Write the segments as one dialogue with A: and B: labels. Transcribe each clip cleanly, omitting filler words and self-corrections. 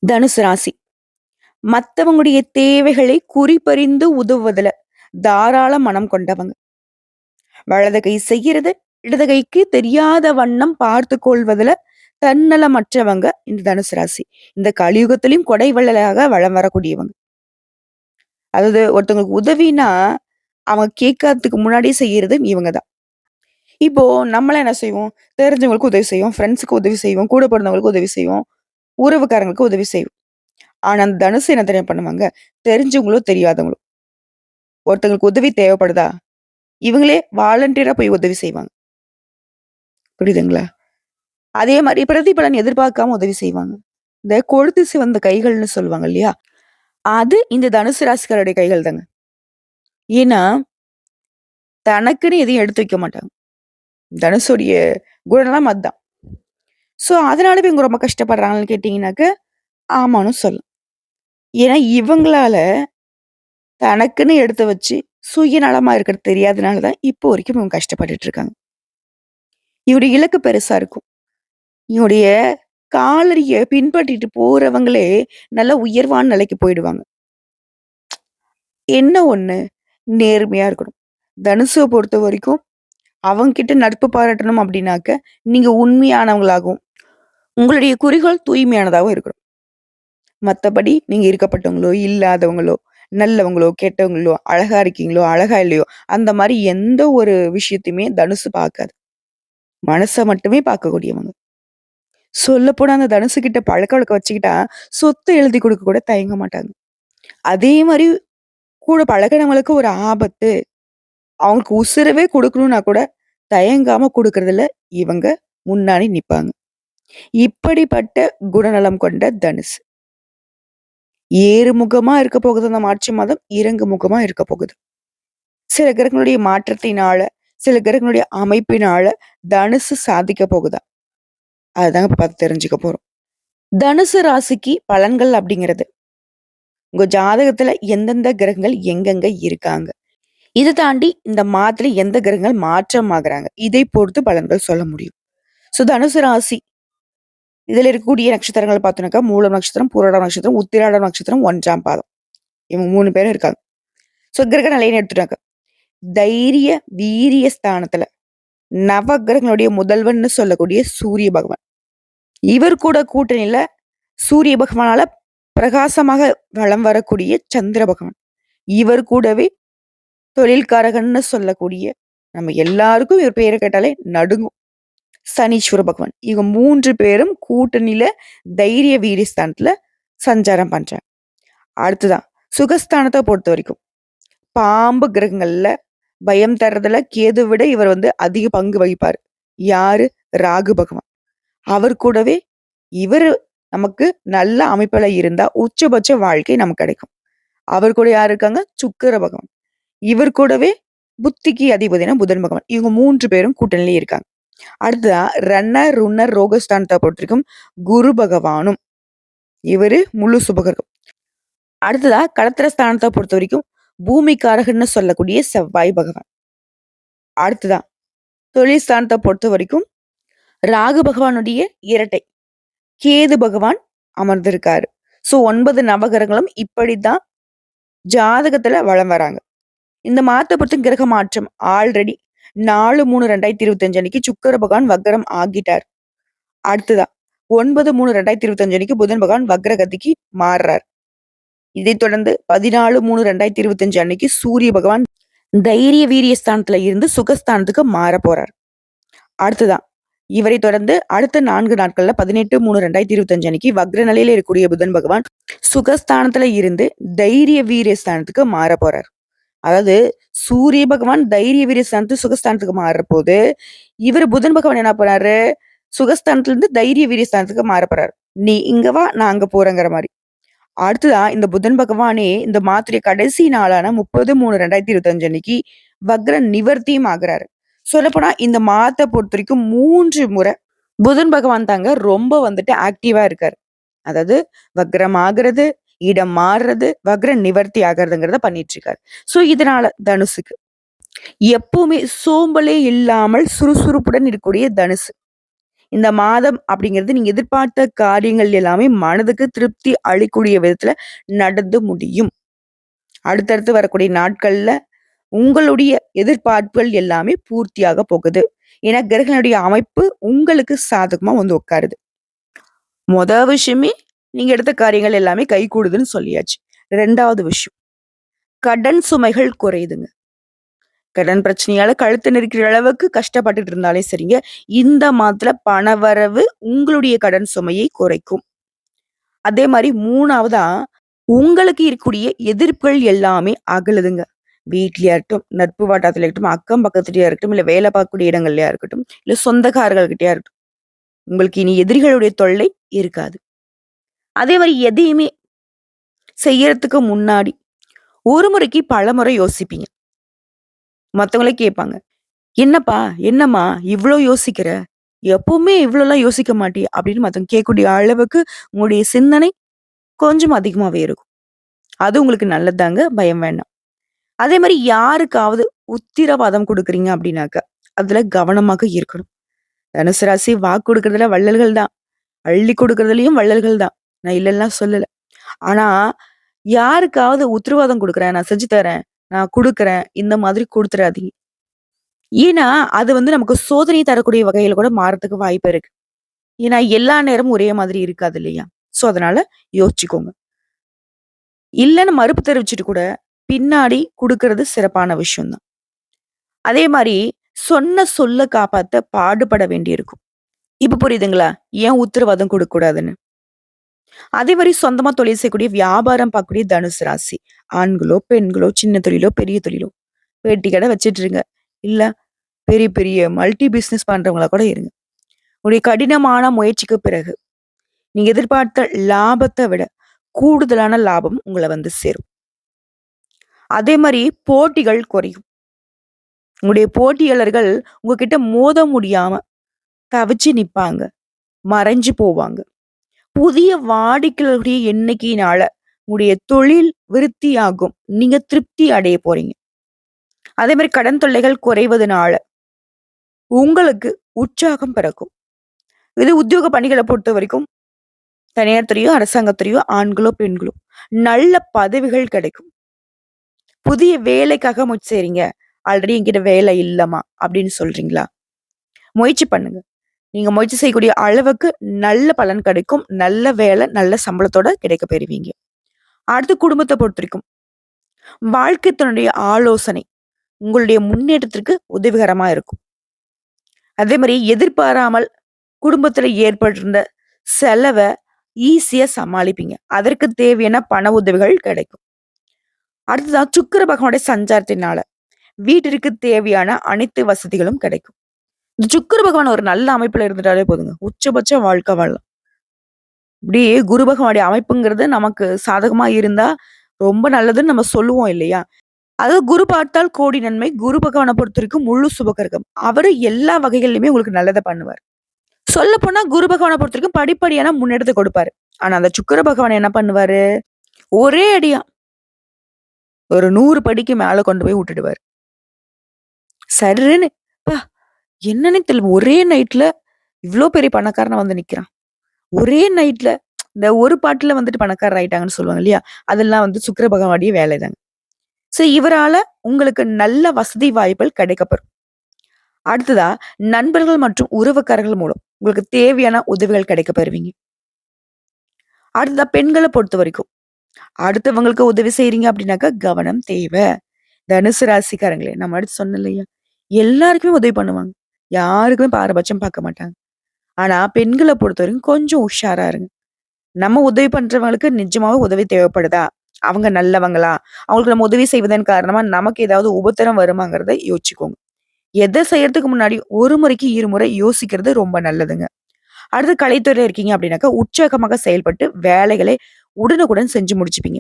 A: தனுசு ராசி. மத்தவங்களுடைய தேவைகளை குறிப்பறிந்து உதவுவதுல தாராள மனம் கொண்டவங்க. வலது கை செய்யறது, இடது கைக்கு தெரியாத வண்ணம் பார்த்துக் கொள்வதுல தன்னலமற்றவங்க இந்த தனுசு ராசி. இந்த கலியுகத்திலும் கொடை வள்ளலாக வலம் வரக்கூடியவங்க. அதாவது ஒருத்தவங்களுக்கு உதவினா, அவங்க கேட்கறதுக்கு முன்னாடியே செய்யறது இவங்க தான். இப்போ நம்மலாம் என்ன செய்வோம்? தெரிஞ்சவங்களுக்கு உதவி செய்வோம், ஃப்ரெண்ட்ஸ்க்கு உதவி செய்வோம், கூட பொறந்தவங்களுக்கு உதவி செய்வோம், உறவுக்காரங்களுக்கு உதவி செய்வோம். ஆனா, அந்த தனுசு என்ன தெரியுமா பண்ணுவாங்க? தெரிஞ்சவங்களோ, தெரியாதவங்களோ, ஒருத்தங்களுக்கு உதவி தேவைப்படுதா? இவங்களே வாலண்டியரா போய் உதவி செய்வாங்க. புரியுதுங்களா? அதே மாரி பிரதிபலன் எதிர்பார்க்காம உதவி செய்வாங்க. இந்த கொழுத்து சிவந்த கைகள்னு சொல்லுவாங்க இல்லையா? அது இந்த தனுசு ராசிக்காரருடைய கைகள் தாங்க. ஏன்னா, தனக்குன்னு எதையும் எடுத்து வைக்க மாட்டாங்க. தனுஷுடைய குணநலம் அதான். ஸோ, அதனாலவே இவங்க ரொம்ப கஷ்டப்படுறாங்கன்னு கேட்டீங்கன்னாக்க, ஆமான்னு சொல்லலாம். ஏன்னா, இவங்களால தனக்குன்னு எடுத்து வச்சு சுயநலமா இருக்கிறது தெரியாதனால தான் இப்போ வரைக்கும் இவங்க கஷ்டப்பட்டுட்டு இருக்காங்க. இவருடைய இலக்கு பெருசா இருக்கும். இவருடைய காலடிய பின்பற்றிட்டு போறவங்களே நல்ல உயர்வான நிலைக்கு போயிடுவாங்க. என்ன ஒண்ணு, நேர்மையா இருக்கணும். தனுஷுவ பொறுத்தவரைக்கும், அவங்க கிட்ட நட்பு பாராட்டணும் அப்படின்னாக்க, நீங்க உண்மையானவங்களாகவும், உங்களுடைய குறிக்கோள் தூய்மையானதாகவும் இருக்கணும். மத்தபடி நீங்க இருக்கப்பட்டவங்களோ, இல்லாதவங்களோ, நல்லவங்களோ, கெட்டவங்களோ, அழகா இருக்கீங்களோ, அழகா இல்லையோ, அந்த மாரி எந்த ஒரு விஷயத்தையுமே தனுசு பார்க்காது. மனச மட்டுமே பார்க்கக்கூடியவங்க. சொல்லப்போனா அந்த தனுசு கிட்ட பழக்கவழக்கம் வச்சுக்கிட்டா, சொத்து எழுதி குடுக்க கூட தயங்க மாட்டாங்க. அதே மாரி கூட பழகுனவங்களுக்கு ஒரு ஆபத்து, அவங்களுக்கு உசுரவே குடுக்கணும்னா கூட தயங்காம குடுக்கறதுல இவங்க முன்னாடி நிப்பாங்க. இப்படிப்பட்ட குணநலம் கொண்ட தனுசு. ஏறுமுகமா இருக்க போகுது அந்த மார்ச் மாதம், இறங்கு முகமா இருக்க போகுது. சில கிரகங்களுடைய மாற்றத்தினால, சில கிரகங்களுடைய அமைப்பினால தனுசு சாதிக்க போகுதா? அதுதாங்க இப்ப பார்த்து தெரிஞ்சுக்க போறோம். தனுசு ராசிக்கு பலன்கள் அப்படிங்கிறது, உங்க ஜாதகத்துல எந்தெந்த கிரகங்கள் எங்கெங்க இருக்காங்க. இத தாண்டி இந்த மாதத்துல எந்த கிரகங்கள் மாற்றம் ஆகுறாங்க. இதை பொறுத்து பலன்கள் சொல்ல முடியும். ஸோ தனுசு ராசி இதுல இருக்கக்கூடிய நட்சத்திரங்கள் பார்த்தோம்னாக்கா, மூலம் நட்சத்திரம், பூராடம் நட்சத்திரம், உத்திராடம் நட்சத்திரம், 1ஆம் பாதம். இவங்க 3 பேரும் இருக்காங்க. ஸோ கிரக நிலைன்னு எடுத்துட்டாங்க. தைரிய, வீரிய ஸ்தானத்துல நவகிரகங்களுடைய முதல்வன்னு சொல்லக்கூடிய சூரிய பகவான். இவர் கூட கூட்டணியில சூரிய பகவானால பிரகாசமாக வலம் வரக்கூடிய சந்திர பகவான். இவர் கூடவே தொழில்காரகன்னு சொல்லக்கூடிய நம்ம எல்லாருக்கும் இவர் பேரை கேட்டாலே நடுங்கும். சனீஸ்வர பகவான். இவங்க 3 பேரும் கூட்டணியில தைரிய வீரிய ஸ்தானத்துல சஞ்சாரம் பண்றாங்க. அடுத்ததான் சுகஸ்தானத்த பொறுத்தவரைக்கும், பாம்பு கிரகங்கள்ல பயம் தர்றதுல கேது விட இவர் அதிக பங்கு வகிப்பாரு. யாரு? ராகு பகவான். அவர் கூடவே இவரு நமக்கு நல்ல அமைப்புல இருந்தா உச்சபட்ச வாழ்க்கை நமக்கு கிடைக்கும். அவர் கூட யார் இருக்காங்க? சுக்கிர பகவான். இவர் கூடவே புத்திக்கு அதிபதினா புதன் பகவான். இவங்க 3 பேரும் கூட்டணியிலே இருக்காங்க. அடுத்ததா ருணர், ரோகஸ்தானத்த பொறுத்தவரைக்கும் குரு பகவானும் இவரு முழு சுபகிரகம். அடுத்ததா களத்திர ஸ்தானத்த பொறுத்தவரைக்கும் பூமிக்காரகன்னு சொல்லக்கூடிய செவ்வாய் பகவான். அடுத்ததா தொழில் ஸ்தானத்த பொறுத்தவரைக்கும் ராகு பகவானுடைய இரட்டை கேது பகவான் அமர்ந்திருக்காரு. ஸோ 9 நவகிரகங்களும் இப்படித்தான் ஜாதகத்துல வலம் வராங்க. இந்த மாதத்தை பொறுத்த கிரக மாற்றம் ஆல்ரெடி 4/3/2025 அன்னைக்கு சுக்கிர பகவான் வக்ரம் ஆகிட்டார். அடுத்ததா 9/3/2025 அன்னைக்கு புதன் பகவான் வக்ரகதிக்கு மாறுறார். இதைத் தொடர்ந்து 14/3/2025 அன்னைக்கு சூரிய பகவான் தைரிய வீரிய ஸ்தானத்துல இருந்து சுகஸ்தானத்துக்கு மாற போறார். அடுத்ததா இவரை தொடர்ந்து அடுத்த 4 நாட்கள்ல 18/3/2025 அன்னைக்கு வக்ர நிலையில இருக்கக்கூடிய புதன் பகவான் சுகஸ்தானத்துல இருந்து தைரிய வீரிய ஸ்தானத்துக்கு மாற போறார். அதாவது சூரிய பகவான் தைரிய வீரிய ஸ்தானத்து சுகஸ்தானத்துக்கு மாறுற போது, இவர் புதன் பகவான் என்ன பண்ணாரு? சுகஸ்தானத்துல இருந்து தைரிய வீரிய ஸ்தானத்துக்கு மாற போறாரு. நீ இங்க வா, நான் அங்க போறேங்கிற மாரி. அடுத்ததா இந்த புதன் பகவானே இந்த மாதத்துடைய கடைசி நாளான 30/3/2025 அன்னைக்கு வக்ர நிவர்த்தியும் ஆகுறாரு. சொல்லப்போனா இந்த மாதத்தை பொறுத்தவரைக்கும் 3 முறை புதன் பகவான் தாங்க ரொம்ப ஆக்டிவா இருக்காரு. அதாவது வக்ரம் ஆகுறது, இடம் மாறுறது, வக்ர நிவர்த்தி ஆகுறதுங்கிறத பண்ணிட்டு இருக்காரு. ஸோ இதனால தனுசுக்கு எப்பவுமே சோம்பலே இல்லாமல் சுறுசுறுப்புடன் இருக்கக்கூடிய தனுசு. இந்த மாதம் அப்படிங்கிறது நீங்க எதிர்பார்த்த காரியங்கள் எல்லாமே மனதுக்கு திருப்தி அளிக்கக்கூடிய விதத்துல நடந்து முடியும். அடுத்தடுத்து வரக்கூடிய நாட்கள்ல உங்களுடைய எதிர்பார்ப்புகள் எல்லாமே பூர்த்தியாக போகுது. ஏன்னா கிரகங்களுடைய அமைப்பு உங்களுக்கு சாதகமா வந்து உட்காருது. மொத விஷயமே நீங்க எடுத்த காரியங்கள் எல்லாமே கைகூடுதுன்னு சொல்லியாச்சு. 2வது விஷயம், கடன் சுமைகள் குறையுதுங்க. கடன் பிரச்சனையால கழுத்து நெரிக்கிற அளவுக்கு கஷ்டப்பட்டுட்டு இருந்தாலே சரிங்க, இந்த மாதத்துல பணவரவு உங்களுடைய கடன் சுமையை குறைக்கும். அதே மாரி 3வதா, உங்களுக்கு இருக்கக்கூடிய எதிர்ப்புகள் எல்லாமே அகலுதுங்க. வீட்லயா இருக்கட்டும், நட்பு வட்டாரத்தில இருக்கட்டும், அக்கம் பக்கத்துலயா இருக்கட்டும், இல்ல வேலை பார்க்கக்கூடிய இடங்கள்லயா இருக்கட்டும், இல்ல சொந்தக்காரர்கள் கிட்டயா இருக்கட்டும். உங்களுக்கு இனி எதிரிகளுடைய தொல்லை இருக்காது. அதே மாரி எதையுமே செய்யறதுக்கு முன்னாடி, ஒரு முறைக்கு பலமுறை யோசிப்பீங்க. மத்தவங்களே கேட்பாங்க. "என்னப்பா? என்னம்மா? இவ்ளோ யோசிக்கிற? எப்பவுமே இவ்ளோலாம் யோசிக்க மாட்டியே!" அப்படின்னு மத்தவங்க கேட்கக்கூடிய அளவுக்கு உங்களுடைய சிந்தனை கொஞ்சம் அதிகமாவே இருக்கும். அது உங்களுக்கு நல்லதுதாங்க. பயம் வேண்டாம். அதே மாரி யாருக்காவது உத்திரவாதம் குடுக்குறீங்க அப்படின்னாக்க, அதுல கவனமாக இருக்கணும். தனுசு ராசி வாக்கு குடுக்குறதுல வள்ளல்கள் தான். அள்ளி குடுக்குறதுலயும் வள்ளல்கள் தான். நான் இல்லன்னுலாம் சொல்லல. ஆனா, யாருக்காவது உத்தரவாதம் குடுக்குறேன், நான் செஞ்சு தரேன், நான் குடுக்குறேன், இந்த மாதிரி குடுத்துறாதீங்க. ஏன்னா, அது வந்து நமக்கு சோதனை தரக்கூடிய வகையில கூட மாறத்துக்கு வாய்ப்பு இருக்கு. ஏன்னா, எல்லா நேரமும் ஒரே மாதிரி இருக்காது இல்லையா? ஸோ, அதனால யோசிச்சுக்கோங்க. இல்லன்னு மறுப்பு தெரிவிச்சுட்டு கூட, பின்னாடி குடுக்குறது சிறப்பான விஷயம் தான். அதே மாரி சொன்ன சொல்ல காப்பாத்த பாடுபட வேண்டியிருக்கும். இப்ப புரியுதுங்களா? ஏன் உத்தரவாதம் குடுக்கக்கூடாதுன்னு. அதே மாரி சொந்தமா தொழில் செய்யக்கூடிய வியாபாரம் பார்க்கக்கூடிய தனுசு ராசி. ஆண்களோ, பெண்களோ, சின்ன தொழிலோ, பெரிய தொழிலோ, பெட்டி கடை வச்சுட்டு இருங்க. இல்ல பெரிய பெரிய மல்டி பிசினஸ் பண்றவங்களா கூட இருங்க. உங்களுடைய கடினமான முயற்சிக்கு பிறகு, நீங்க எதிர்பார்த்த லாபத்த விட கூடுதலான லாபம் உங்கள வந்து சேரும். அதே மாரி போட்டிகள் குறையும். உங்களுடைய போட்டியாளர்கள் உங்ககிட்ட மோத முடியாம தவிச்சு நிப்பாங்க. மறைஞ்சு போவாங்க. புதிய வாடிக்கையாளர்களுடைய எண்ணிக்கையினால உங்களுடைய தொழில் விருத்தியாகும். நீங்க திருப்தி அடைய போறீங்க. அதே மாரி கடன் தொல்லைகள் குறைவதனால உங்களுக்கு உற்சாகம் பிறக்கும். இது உத்தியோக பணிகள பொறுத்தவரைக்கும் தனியார் துறையோ, அரசாங்கத்துறையோ, ஆண்களோ, பெண்களோ நல்ல பதவிகள் கிடைக்கும். புதிய வேலைக்காக முயற்சி செய்றீங்க. ஆல்ரெடி என்கிட்ட வேலை இல்லம்மா அப்படின்னு சொல்றீங்களா? முயற்சி பண்ணுங்க. நீங்க முயற்சி செய்யக்கூடிய அளவுக்கு நல்ல பலன் கிடைக்கும். நல்ல வேலை, நல்ல சம்பளத்தோட கிடைக்கப் பெறுவீங்க. அடுத்து குடும்பத்த பொறுத்தவரைக்கும், வாழ்க்கை துணையுடைய ஆலோசனை உங்களுடைய முன்னேற்றத்திற்கு உதவிகரமா இருக்கும். அதே மாரி எதிர்பாராமல் குடும்பத்துல ஏற்பட்டிருந்த செலவ ஈஸியா சமாளிப்பீங்க. அதற்கு தேவையான பண உதவிகள் கிடைக்கும். அடுத்ததா சுக்கிர பகவானுடைய சஞ்சாரத்தினால வீட்டிற்கு தேவையான அனைத்து வசதிகளும் கிடைக்கும். இந்த சுக்கிர பகவான் ஒரு நல்ல அமைப்புல இருந்துட்டாலே போதுங்க. உச்சபட்ச வாழ்க்கை வாழலாம். இப்படியே குரு பகவானுடைய அமைப்புங்கிறது நமக்கு சாதகமா இருந்தா ரொம்ப நல்லதுன்னு நம்ம சொல்லுவோம் இல்லையா? அதாவது குரு பார்த்தால் கோடி நன்மை. குரு பகவான பொறுத்தவரைக்கும் முழு சுபகிரகம். அவரு எல்லா வகைகள்லயுமே உங்களுக்கு நல்லத பண்ணுவாரு. சொல்லப்போனா குரு பகவான பொறுத்தவரைக்கும் படிப்படியான முன்னேற்றத்த கொடுப்பாரு. ஆனா அந்த சுக்கிர பகவான் என்ன பண்ணுவாரு? ஒரே அடியா ஒரு 100 படிக்கு மேல கொண்டு போய் விட்டுடுவாரு. சர்ருன்னு அப்பா! என்னன்னே தெரியல. ஒரே நைட்ல இவ்ளோ பெரிய பணக்காரனா வந்து நிக்கிறான். ஒரே நைட்ல இந்த ஒரு பாட்டுல வந்துட்டு பணக்காரர் ஆயிட்டாங்கன்னு சொல்லுவாங்க இல்லையா? அதெல்லாம் வந்து சுக்கிர பகவானுடைய வேலைதாங்க. சோ இவரால உங்களுக்கு நல்ல வசதி வாய்ப்புகள் கிடைக்கப்பெறும். அடுத்ததா நண்பர்கள் மற்றும் உறவுக்காரர்கள் மூலம் உங்களுக்கு தேவையான உதவிகள் கிடைக்கப் பெறுவீங்க. அடுத்ததா பெண்கள பொறுத்தவரைக்கும், அடுத்தவங்களுக்கு உதவி செய்றீங்க அப்படின்னாக்கா கவனம் தேவை. தனுசு ராசிக்காரங்களே, நான் முன்னாடி சொன்னேன் இல்லையா? எல்லாருக்குமே உதவி பண்ணுவாங்க. யாருக்குமே பாரபட்சம் பார்க்க மாட்டாங்க. ஆனா பெண்கள பொறுத்தவரைக்கும் கொஞ்சம் உஷாரா இருங்க. நம்ம உதவி பண்றவங்களுக்கு நிஜமாவே உதவி தேவைப்படுதா? அவங்க நல்லவங்களா? அவங்களுக்கு நம்ம உதவி செய்வதன் காரணமா நமக்கு ஏதாவது உபத்திரம் வருமாங்கிறத யோசிச்சுக்கோங்க. எத செய்யறதுக்கு முன்னாடி ஒரு முறைக்கு இருமுறை யோசிக்கிறது ரொம்ப நல்லதுங்க. அடுத்து கலைத்துறையில இருக்கீங்க அப்படின்னாக்கா, உற்சாகமாக செயல்பட்டு வேலைகளை உடனுக்குடன் செஞ்சு முடிச்சுப்பீங்க.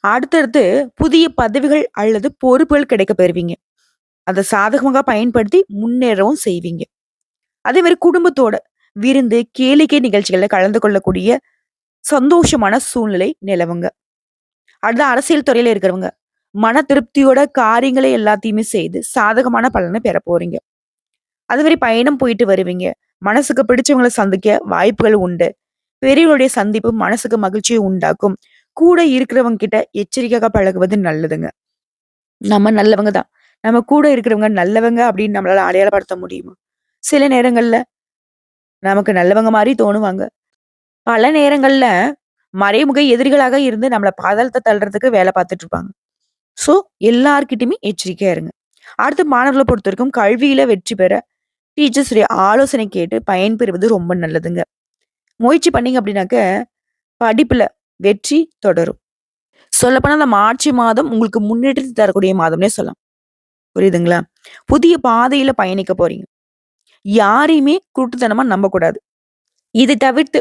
A: அடுத்தடுத்து புதிய பதவிகள் அல்லது பொறுப்புகள் கிடைக்கப் பெறுவீங்க. அத சாதகமாக பயன்படுத்தி முன்னேறவும் செய்வீங்க. அதே மாரி குடும்பத்தோட விருந்து, கேளிக்கை நிகழ்ச்சிகள்ல கலந்து கொள்ளக்கூடிய சந்தோஷமான சூழ்நிலை நிலவுங்க. அடுத்து அரசியல் துறையில இருக்கிறவங்க, மன திருப்தியோட காரியங்களை எல்லாத்தையுமே செய்து சாதகமான பலன பெறப் போறீங்க. அது மாரி பயணம் போயிட்டு வருவீங்க. மனசுக்கு பிடிச்சவங்கள சந்திக்க வாய்ப்புகள் உண்டு. பெரியவர்களுடைய சந்திப்பு மனசுக்கு மகிழ்ச்சியை உண்டாக்கும். கூட இருக்கிறவங்க கிட்ட எச்சரிக்கையா பழகுவது நல்லதுங்க. நம்ம நல்லவங்க தான். நம்ம கூட இருக்கிறவங்க நல்லவங்க அப்படின்னு நம்மளால அடையாளப்படுத்த முடியுமா? சில நேரங்கள்ல நமக்கு நல்லவங்க மாரி தோணுவாங்க. பல நேரங்கள்ல மறைமுக எதிரிகளாக இருந்து நம்மள பாதாளத்த தள்றதுக்கு வேல பார்த்துட்டு இருப்பாங்க. ஸோ எல்லார்கிட்டயுமே எச்சரிக்கையா இருங்க. அடுத்து மாணவர்கள பொறுத்தவரைக்கும் கல்வியில வெற்றி பெற டீச்சர்ஸ் உடைய ஆலோசனை கேட்டு பயன்பெறுவது ரொம்ப நல்லதுங்க. முயற்சி பண்ணீங்க அப்படின்னாக்க, படிப்புல வெற்றி தொடரும். சொல்லப்போனா அந்த மார்ச் மாதம் உங்களுக்கு முன்னேற்றத்தை தரக்கூடிய மாதம்னே சொல்லலாம். புரியுதுங்களா? புதிய பாதையில பயணிக்க போறீங்க. யாரையுமே குருட்டுத்தனமா நம்பக்கூடாது. இதை தவிர்த்து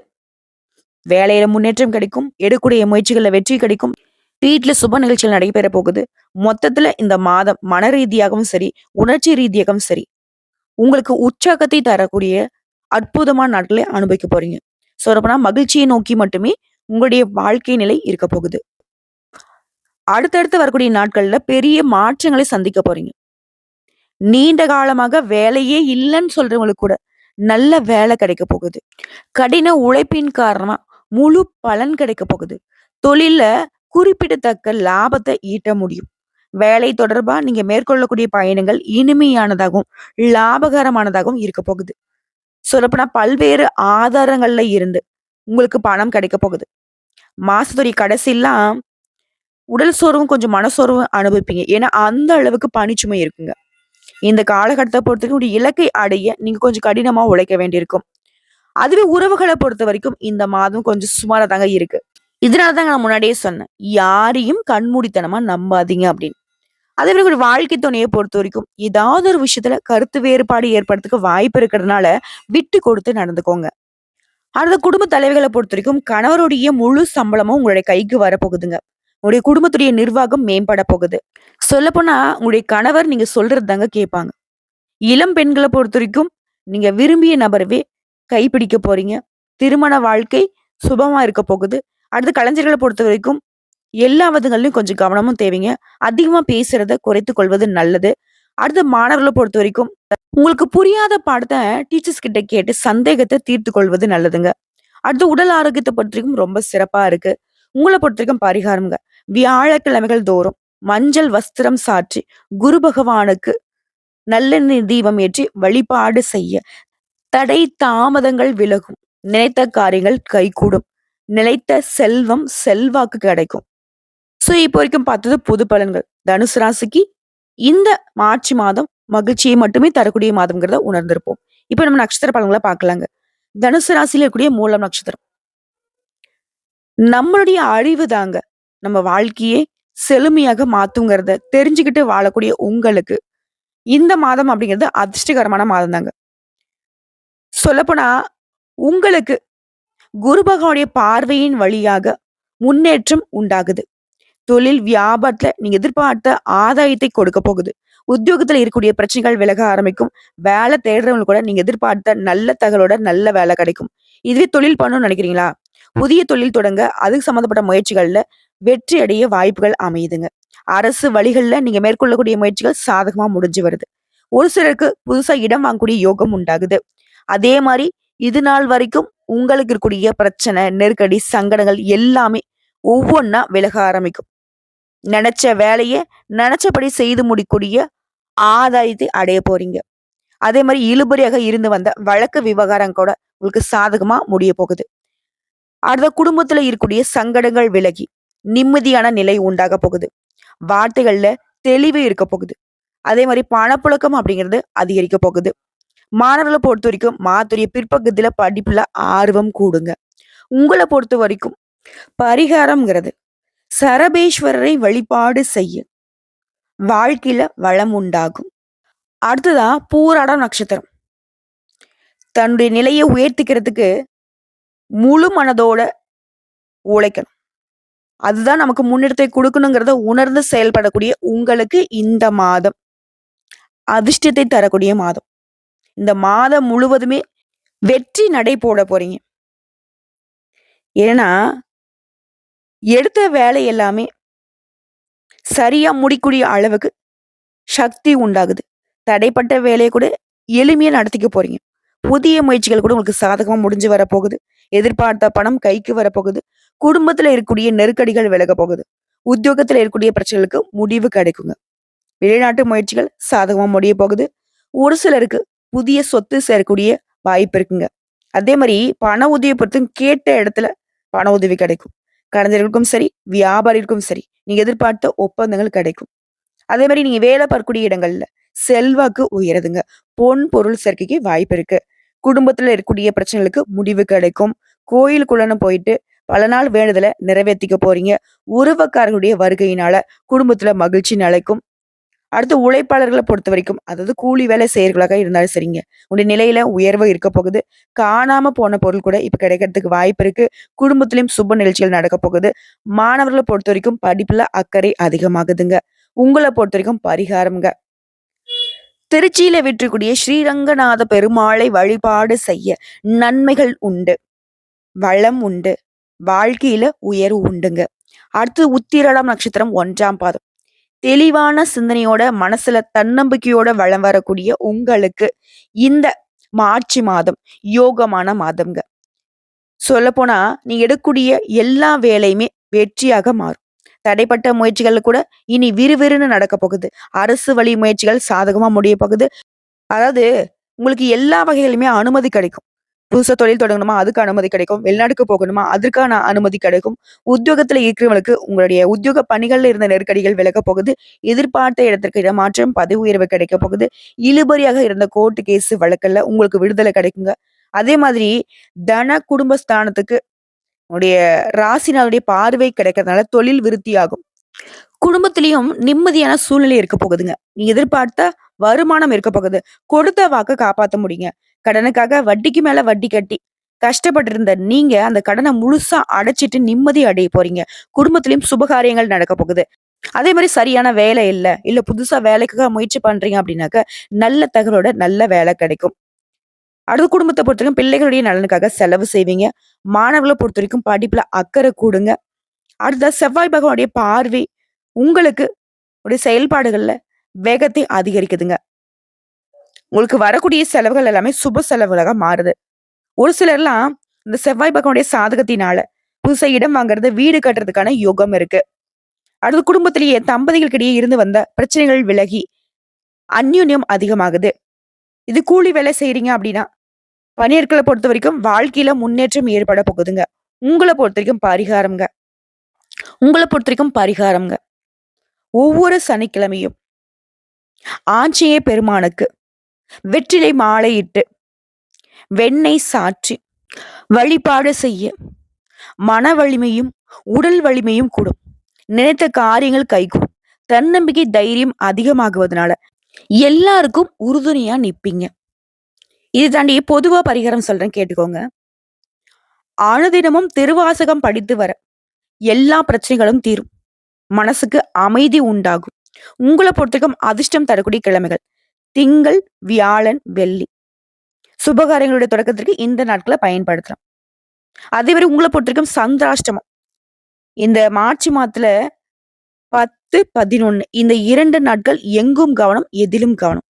A: வேலையில முன்னேற்றம் கிடைக்கும். எடுக்கக்கூடிய முயற்சிகள்ல வெற்றி கிடைக்கும். வீட்ல சுப நிகழ்ச்சிகள் நடைபெற போகுது. மொத்தத்துல இந்த மாதம் மன ரீதியாகவும் சரி, உணர்ச்சி ரீதியாகவும் சரி, உங்களுக்கு உற்சாகத்தை தரக்கூடிய அற்புதமான நாட்களை அனுபவிக்க போறீங்க. சொல்லப்போனா மகிழ்ச்சியை நோக்கி மட்டுமே உங்களுடைய வாழ்க்கை நிலை இருக்க போகுது. அடுத்தடுத்து வரக்கூடிய நாட்கள்ல பெரிய மாற்றங்களை சந்திக்க போறீங்க. நீண்ட காலமாக வேலையே இல்லன்னு சொல்றவங்களுக்கு கூட நல்ல வேலை கிடைக்க போகுது. கடின உழைப்பின் காரணமா முழு பலன் கிடைக்க போகுது. தொழில்ல குறிப்பிடத்தக்க லாபத்தை ஈட்ட முடியும். வேலை தொடர்பா நீங்க மேற்கொள்ளக்கூடிய பயணங்கள் இனிமையானதாகவும், லாபகரமானதாகவும் இருக்க போகுது. சொல்லப்போனா பல்வேறு ஆதாரங்கள்ல இருந்து உங்களுக்கு பணம் கிடைக்க போகுது. மாசத்துடைய கடைசிலாம் உடல் சோர்வும், கொஞ்சம் மனசோர்வும் அனுபவிப்பீங்க. ஏன்னா, அந்த அளவுக்கு பணிச்சுமை இருக்குங்க. இந்த காலகட்டத்த பொறுத்தவரைக்கும் ஒரு இலக்கை அடைய நீங்க கொஞ்சம் கடினமா உழைக்க வேண்டியிருக்கும். அதுவே உறவுகள பொறுத்தவரைக்கும் இந்த மாதம் கொஞ்சம் சுமாரா தாங்க இருக்கு. இதனால தாங்க நான் முன்னாடியே சொன்னேன். யாரையும் கண்மூடித்தனமா நம்பாதீங்க அப்படின்னு. அதே மாரி ஒரு வாழ்க்கை துணைய பொறுத்தவரைக்கும், ஏதாவது ஒரு விஷயத்துல கருத்து வேறுபாடு ஏற்படுறதுக்கு வாய்ப்பு இருக்கிறதுனால, விட்டு கொடுத்து நடந்துக்கோங்க. அடுத்த குடும்ப தலைவிகள பொறுத்தவரைக்கும், கணவருடைய முழு சம்பளமும் உங்களுடைய கைக்கு வரப்போகுதுங்க. உங்களுடைய குடும்பத்துடைய நிர்வாகம் மேம்பட போகுது. சொல்லப்போனா, உங்களுடைய கணவர் நீங்க சொல்றது தாங்க கேட்பாங்க. இளம் பெண்கள பொறுத்தவரைக்கும், நீங்க விரும்பிய நபரவே கைப்பிடிக்க போறீங்க. திருமண வாழ்க்கை சுபமா இருக்க போகுது. அடுத்து கலைஞர்கள பொறுத்தவரைக்கும், எல்லா விதங்கள்லயும் கொஞ்சம் கவனமும் தேவைங்க. அதிகமா பேசுறத குறைத்துக் கொள்வது நல்லது. அடுத்து மாணவர்கள பொறுத்தவரைக்கும், உங்களுக்கு புரியாத பாடத்த டீச்சர்ஸ் கிட்ட கேட்டு சந்தேகத்த தீர்த்துக் கொள்வது நல்லதுங்க. அடுத்து உடல் ஆரோக்கியத்த பொறுத்தவரைக்கும் ரொம்ப சிறப்பா இருக்கு. உங்கள பொறுத்தவரைக்கும் பரிகாரம்ங்க. வியாழக்கிழமைகள் தோறும் மஞ்சள் வஸ்திரம் சாற்றி குரு பகவானுக்கு நல்லெண்ணெய் தீபம் ஏற்றி வழிபாடு செய்ய தடை தாமதங்கள் விலகும். நினைத்த காரியங்கள் கைகூடும். நிலைத்த செல்வம் செல்வாக்கு கிடைக்கும். சோ இப்போ வரைக்கும் பார்த்தது பொது பலன்கள். தனுசு ராசிக்கு இந்த மார்ச் மாதம் மகிழ்ச்சியை மட்டுமே தரக்கூடிய மாதம்ங்கிறத உணர்ந்திருப்போம். இப்ப நம்ம நட்சத்திர பலன்கள பார்க்கலாங்க. தனுசு ராசியில இருக்கக்கூடிய மூலம் நட்சத்திரம். நம்மளுடைய அறிவு தாங்க நம்ம வாழ்க்கையே செழுமையாக மாத்துங்கிறத தெரிஞ்சுக்கிட்டு வாழக்கூடிய உங்களுக்கு இந்த மாதம் அப்படிங்கிறது அதிர்ஷ்டகரமான மாதம் தாங்க. சொல்லப்போனா உங்களுக்கு குரு பகவானுடைய பார்வையின் வழியாக முன்னேற்றம் உண்டாகுது. தொழில் வியாபாரத்துல நீங்க எதிர்பார்த்த ஆதாயத்தை கொடுக்க போகுது. உத்தியோகத்துல இருக்கக்கூடிய பிரச்சனைகள் விலக ஆரம்பிக்கும். வேலை தேடுறவங்களுக்கு கூட நீங்க எதிர்பார்த்த நல்ல தகவலோட நல்ல வேலை கிடைக்கும். இதுவே தொழில் பண்ணணும்னு நினைக்கிறீங்களா? புதிய தொழில் தொடங்க அதுக்கு சம்மந்தப்பட்ட முயற்சிகள்ல வெற்றி அடைய வாய்ப்புகள் அமையுதுங்க. அரசு வழிகள்ல நீங்க மேற்கொள்ளக்கூடிய முயற்சிகள் சாதகமா முடிஞ்சு வருது. ஒரு சிலருக்கு புதுசா இடம் வாங்கக்கூடிய யோகம் உண்டாகுது. அதே மாரி இது நாள் வரைக்கும் உங்களுக்கு இருக்கக்கூடிய பிரச்சனை, நெருக்கடி, சங்கடங்கள் எல்லாமே ஒவ்வொன்னா விலக ஆரம்பிக்கும். நெனச்ச வேலைய நெனச்சபடி செய்து முடிக்கூடிய ஆதாயத்தை அடைய போறீங்க. அதே மாரி இழுபறியாக இருந்து வந்த வழக்கு விவகாரம் கூட உங்களுக்கு சாதகமா முடிய போகுது. அடுத்த குடும்பத்துல இருக்கக்கூடிய சங்கடங்கள் விலகி நிம்மதியான நிலை உண்டாக போகுது. வார்த்தைகள்ல தெளிவு இருக்க போகுது. அதே மாரி பணப்புழக்கம் அப்படிங்கிறது அதிகரிக்க போகுது. மாணவர்களை பொறுத்த வரைக்கும் மாத்துடைய பிற்பகுதியில படிப்புல ஆர்வம் கூடுங்க. உங்களை பொறுத்த வரைக்கும் பரிகாரம்ங்கிறது சரபேஸ்வரரை வழிபாடு செய்ய வாழ்க்கையில வளம் உண்டாகும். அடுத்ததா பூராடம் நட்சத்திரம். தன்னுடைய நிலையை உயர்த்திக்கிறதுக்கு முழு மனதோட உழைக்கணும். அதுதான் நமக்கு முன்னிடத்தை கொடுக்கணுங்கிறத உணர்ந்து செயல்படக்கூடிய உங்களுக்கு இந்த மாதம் அதிர்ஷ்டத்தை தரக்கூடிய மாதம். இந்த மாதம் முழுவதுமே வெற்றி நடை போட போறீங்க. ஏன்னா எடுத்த வேலை எல்லாமே சரியா முடிக்கூடிய அளவுக்கு சக்தி உண்டாகுது. தடைப்பட்ட வேலையை கூட எளிமையா நடத்திக்க போறீங்க. புதிய முயற்சிகள் கூட உங்களுக்கு சாதகமா முடிஞ்சு வரப்போகுது. எதிர்பார்த்த பணம் கைக்கு வரப்போகுது. குடும்பத்துல இருக்கக்கூடிய நெருக்கடிகள் விலக போகுது. உத்தியோகத்துல இருக்கக்கூடிய பிரச்சனைகளுக்கு முடிவு கிடைக்குங்க. வெளிநாட்டு முயற்சிகள் சாதகமா முடிய போகுது. ஒரு சிலருக்கு புதிய சொத்து சேரக்கூடிய வாய்ப்பு இருக்குங்க. அதே மாரி பண உதவிய பொறுத்தும் கேட்ட இடத்துல பண உதவி கிடைக்கும். கலைஞர்களுக்கும் சரி, வியாபாரிகளுக்கும் சரி, நீங்க எதிர்பார்த்த ஒப்பந்தங்கள் கிடைக்கும். அதே மாரி நீங்க வேலை பார்க்கக்கூடிய இடங்கள்ல செல்வாக்கு உயருதுங்க. பொன், பொருள் சேர்க்கைக்கு வாய்ப்பு இருக்கு. குடும்பத்துல இருக்கக்கூடிய பிரச்சனைகளுக்கு முடிவு கிடைக்கும். கோயிலுக்குள்ளன்னு போயிட்டு பல நாள் வேண்டுதல நிறைவேத்திக்க போறீங்க. உறவுக்காரர்களுடைய வருகையினால குடும்பத்துல மகிழ்ச்சி நிலைக்கும். அடுத்து உழைப்பாளர்கள பொறுத்தவரைக்கும், அதாவது கூலி வேலை செய்றவர்களாக இருந்தாலும் சரிங்க. உங்களுடைய நிலையில உயர்வு இருக்க போகுது. காணாம போன பொருள் கூட இப்ப கிடைக்கிறதுக்கு வாய்ப்பு இருக்கு. குடும்பத்திலயும் சுப நிகழ்ச்சிகள் நடக்க போகுது. மாணவர்கள பொறுத்தவரைக்கும் படிப்புல அக்கறை அதிகமாகுதுங்க. உங்கள பொறுத்தவரைக்கும் பரிகாரம்ங்க. திருச்சியில விற்றக்கூடிய ஸ்ரீரங்கநாத பெருமாளை வழிபாடு செய்ய நன்மைகள் உண்டு. வளம் உண்டு. வாழ்க்கையில உயர்வு உண்டுங்க. அடுத்து உத்திரடம் நட்சத்திரம் 1ஆம் பாதம். தெளிவான சிந்தனையோட, மனசுல தன்னம்பிக்கையோட வலம் வரக்கூடிய உங்களுக்கு இந்த மார்ச் மாதம் யோகமான மாதம்ங்க. சொல்லப்போனா, நீங்க எடுக்கக்கூடிய எல்லா வேலையுமே வெற்றியாக மாறும். தடைப்பட்ட முயற்சிகள் கூட இனி விறுவிறுன்னு நடக்க போகுது. அரசு வழி முயற்சிகள் சாதகமா முடிய போகுது. அதாவது உங்களுக்கு எல்லா வகையிலுமே அனுமதி கிடைக்கும். புதுசா தொழில் தொடங்கணுமா? அதுக்கு அனுமதி கிடைக்கும். வெளிநாட்டுக்கு போகணுமா? அதற்கான அனுமதி கிடைக்கும். உத்தியோகத்துல இருக்கிறவங்களுக்கு உங்களுடைய உத்தியோக பணிகள்ல இருந்த நெருக்கடிகள் விலகப் போகுது. எதிர்பார்த்த இடத்திற்கு இடமாற்றம், பதவி உயர்வு கிடைக்கப் போகுது. இழுபறியாக இருந்த கோர்ட் கேஸ் வழக்கல்ல உங்களுக்கு விடுதலை கிடைக்குங்க. அதே மாதிரி தன குடும்ப ஸ்தானத்துக்கு உங்களுடைய ராசினாருடைய பார்வை கிடைக்கிறதுனால தொழில் விருத்தியாகும். குடும்பத்திலயும் நிம்மதியான சூழ்நிலை இருக்க போகுதுங்க. நீங்க எதிர்பார்த்த வருமானம் இருக்க போகுது. கொடுத்த வாக்க காப்பாத்த முடியுங்க. கடனுக்காக வட்டிக்கு மேல வட்டி கட்டி கஷ்டப்பட்டு இருந்த நீங்க அந்த கடனை முழுசா அடைச்சிட்டு நிம்மதி அடைய போறீங்க. குடும்பத்திலயும் சுபகாரியங்கள் நடக்க போகுது. அதே மாதிரி சரியான வேலை இல்ல புதுசா வேலைக்காக முயற்சி பண்றீங்க அப்படின்னாக்க நல்ல தகவலோட நல்ல வேலை கிடைக்கும். அடுத்த குடும்பத்தை பொறுத்தவரைக்கும் பிள்ளைகளுடைய நலனுக்காக செலவு செய்வீங்க. மாணவர்களை பொறுத்த வரைக்கும் படிப்புல அக்கறை கூடுங்க. அடுத்த செவ்வாய் பகவானுடைய பார்வை உங்களுக்கு உடைய செயல்பாடுகள்ல வேகத்தை அதிகரிக்குதுங்க. உங்களுக்கு வரக்கூடிய செலவுகள் எல்லாமே சுப செலவுகளாக மாறுது. ஒரு சிலர்லாம் இந்த செவ்வாய் பகவானுடைய சாதகத்தினால புதுசா இடம் வாங்குறது, வீடு கட்டுறதுக்கான யோகம் இருக்கு. அடுத்து குடும்பத்திலேயே தம்பதிகளுக்கிடையே இருந்து வந்த பிரச்சனைகள் விலகி அந்யோன்யம் அதிகமாகுது. இது கூலி வேலை செய்றீங்க அப்படின்னா, பணியாட்களை பொறுத்த வரைக்கும் வாழ்க்கையில முன்னேற்றம் ஏற்பட போகுதுங்க. உங்களை பொறுத்த வரைக்கும் பரிகாரம்ங்க. உங்களை பொறுத்த வரைக்கும் பரிகாரம்ங்க. ஒவ்வொரு சனிக்கிழமையும் ஆஞ்சநேய பெருமானுக்கு வெற்றிலை மாலையிட்டு வெண்ணெய் சாற்றி வழிபாடு செய்ய மன வலிமையும் உடல் வலிமையும் கூடும். நினைத்த காரியங்கள் கைகூடும். தன்னம்பிக்கை தைரியம் அதிகமாகுவதனால எல்லாருக்கும் உறுதுணையா நிப்பீங்க. இது தாண்டி பொதுவா பரிகாரம் சொல்றேன் கேட்டுக்கோங்க. அனுதினமும் திருவாசகம் படித்து வர எல்லா பிரச்சனைகளும் தீரும். மனசுக்கு அமைதி உண்டாகும். உங்களை பொறுத்தவரைக்கும் அதிர்ஷ்டம் தரக்கூடிய கிழமைகள் திங்கள், வியாழன், வெள்ளி. சுபகாரியங்களுடைய தொடக்கத்திற்கு இந்த நாட்களை பயன்படுத்தலாம். அதே மாதிரி உங்களை பொறுத்தவரைக்கும் சந்திராஷ்டமம் இந்த மார்ச் மாதத்துல 10, 11 இந்த 2 நாட்கள் எங்கும் கவனம், எதிலும் கவனம்.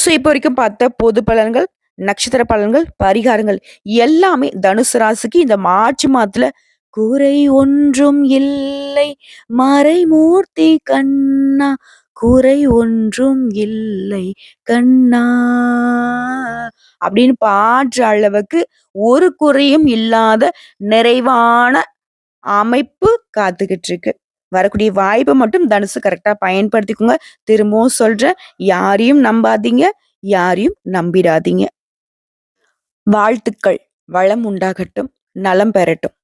A: சோ இப்போ வரைக்கும் பார்த்த பொது பலன்கள், நட்சத்திர பலன்கள், பரிகாரங்கள் எல்லாமே தனுசு ராசிக்கு இந்த மார்ச் மாதத்துல குறை ஒன்றும் இல்லை மறைமூர்த்தி கண்ணா, குறை ஒன்றும் இல்லை கண்ணா அப்படின்னு பாடுற அளவுக்கு ஒரு குறையும் இல்லாத நிறைவான அமைப்பு காத்துக்கிட்டு இருக்கு. வரக்கூடிய வாய்ப்பை மட்டும் தனுசு கரெக்டா பயன்படுத்திக்கோங்க. திரும்பவும் சொல்றேன், யாரையும் நம்பாதீங்க, யாரையும் நம்பிடாதீங்க. வாழ்த்துக்கள். வளம் உண்டாகட்டும், நலம் பெறட்டும்.